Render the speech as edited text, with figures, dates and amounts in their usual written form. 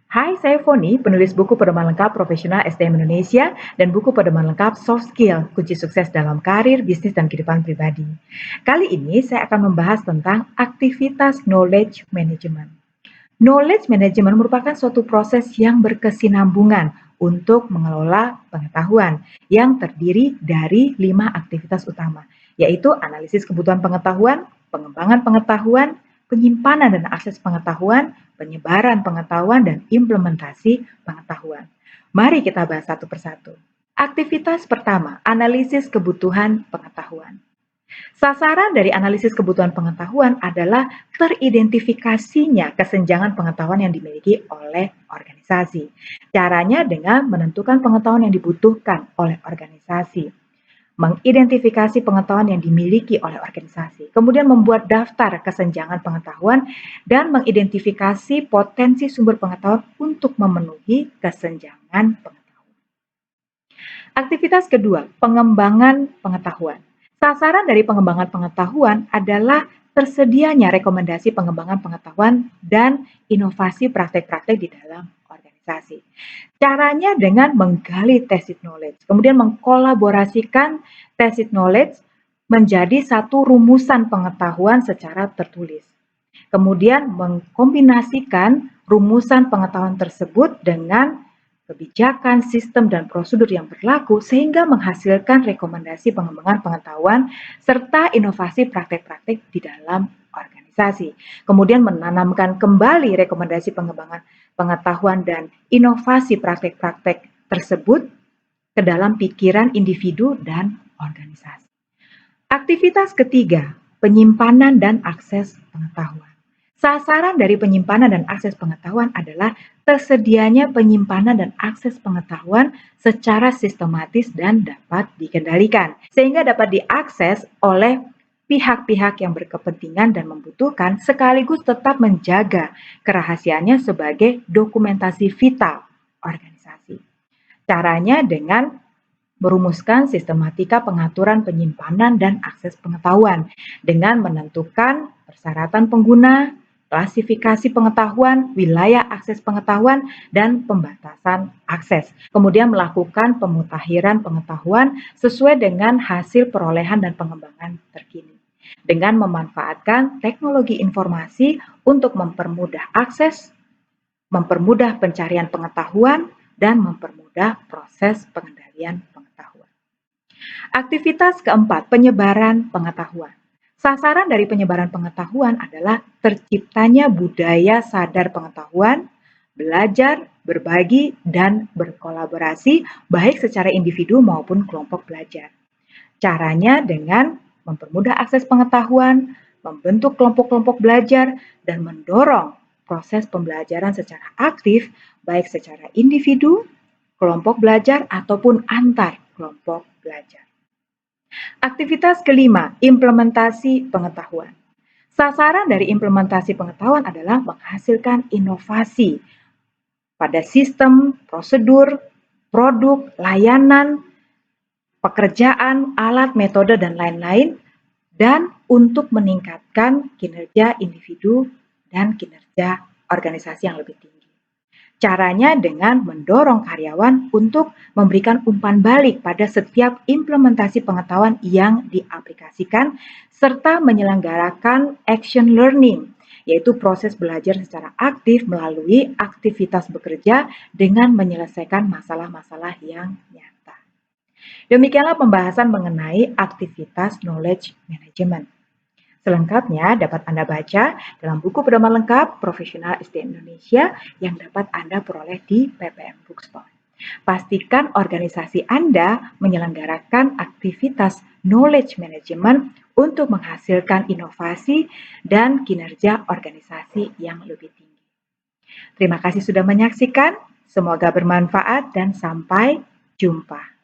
Hai, saya Foni, penulis buku pedoman lengkap profesional SDM Indonesia dan buku pedoman lengkap Soft Skill, kunci sukses dalam karir, bisnis, dan kehidupan pribadi. Kali ini saya akan membahas tentang aktivitas knowledge management. Knowledge management merupakan suatu proses yang berkesinambungan untuk mengelola pengetahuan yang terdiri dari 5 aktivitas utama, yaitu analisis kebutuhan pengetahuan, pengembangan pengetahuan, penyimpanan dan akses pengetahuan, penyebaran pengetahuan, dan implementasi pengetahuan. Mari kita bahas satu persatu. Aktivitas pertama, analisis kebutuhan pengetahuan. Sasaran dari analisis kebutuhan pengetahuan adalah teridentifikasinya kesenjangan pengetahuan yang dimiliki oleh organisasi. Caranya dengan menentukan pengetahuan yang dibutuhkan oleh organisasi, mengidentifikasi pengetahuan yang dimiliki oleh organisasi, kemudian membuat daftar kesenjangan pengetahuan, dan mengidentifikasi potensi sumber pengetahuan untuk memenuhi kesenjangan pengetahuan. Aktivitas kedua, pengembangan pengetahuan. Sasaran dari pengembangan pengetahuan adalah tersedianya rekomendasi pengembangan pengetahuan dan inovasi praktek-praktek di dalam organisasi. Caranya dengan menggali tacit knowledge, kemudian mengkolaborasikan tacit knowledge menjadi satu rumusan pengetahuan secara tertulis. Kemudian mengkombinasikan rumusan pengetahuan tersebut dengan kebijakan, sistem, dan prosedur yang berlaku sehingga menghasilkan rekomendasi pengembangan pengetahuan serta inovasi praktek-praktek di dalam organisasi. Kemudian menanamkan kembali rekomendasi pengembangan pengetahuan dan inovasi praktek-praktek tersebut ke dalam pikiran individu dan organisasi. Aktivitas ketiga, penyimpanan dan akses pengetahuan. Sasaran dari penyimpanan dan akses pengetahuan adalah tersedianya penyimpanan dan akses pengetahuan secara sistematis dan dapat dikendalikan, sehingga dapat diakses oleh pihak-pihak yang berkepentingan dan membutuhkan, sekaligus tetap menjaga kerahasiaannya sebagai dokumentasi vital organisasi. Caranya dengan merumuskan sistematika pengaturan penyimpanan dan akses pengetahuan dengan menentukan persyaratan pengguna, klasifikasi pengetahuan, wilayah akses pengetahuan, dan pembatasan akses. Kemudian melakukan pemutahiran pengetahuan sesuai dengan hasil perolehan dan pengembangan terkini. Dengan memanfaatkan teknologi informasi untuk mempermudah akses, mempermudah pencarian pengetahuan, dan mempermudah proses pengendalian pengetahuan. Aktivitas keempat, penyebaran pengetahuan. Sasaran dari penyebaran pengetahuan adalah terciptanya budaya sadar pengetahuan, belajar, berbagi, dan berkolaborasi baik secara individu maupun kelompok belajar. Caranya dengan mempermudah akses pengetahuan, membentuk kelompok-kelompok belajar, dan mendorong proses pembelajaran secara aktif baik secara individu, kelompok belajar, ataupun antar kelompok belajar. Aktivitas kelima, implementasi pengetahuan. Sasaran dari implementasi pengetahuan adalah menghasilkan inovasi pada sistem, prosedur, produk, layanan, pekerjaan, alat, metode, dan lain-lain, dan untuk meningkatkan kinerja individu dan kinerja organisasi yang lebih tinggi. Caranya dengan mendorong karyawan untuk memberikan umpan balik pada setiap implementasi pengetahuan yang diaplikasikan, serta menyelenggarakan action learning, yaitu proses belajar secara aktif melalui aktivitas bekerja dengan menyelesaikan masalah-masalah yang nyata. Demikianlah pembahasan mengenai aktivitas knowledge management. Selengkapnya dapat Anda baca dalam buku pedoman lengkap profesional SDM Indonesia yang dapat Anda peroleh di PPM Bookstore. Pastikan organisasi Anda menyelenggarakan aktivitas knowledge management untuk menghasilkan inovasi dan kinerja organisasi yang lebih tinggi. Terima kasih sudah menyaksikan, semoga bermanfaat dan sampai jumpa.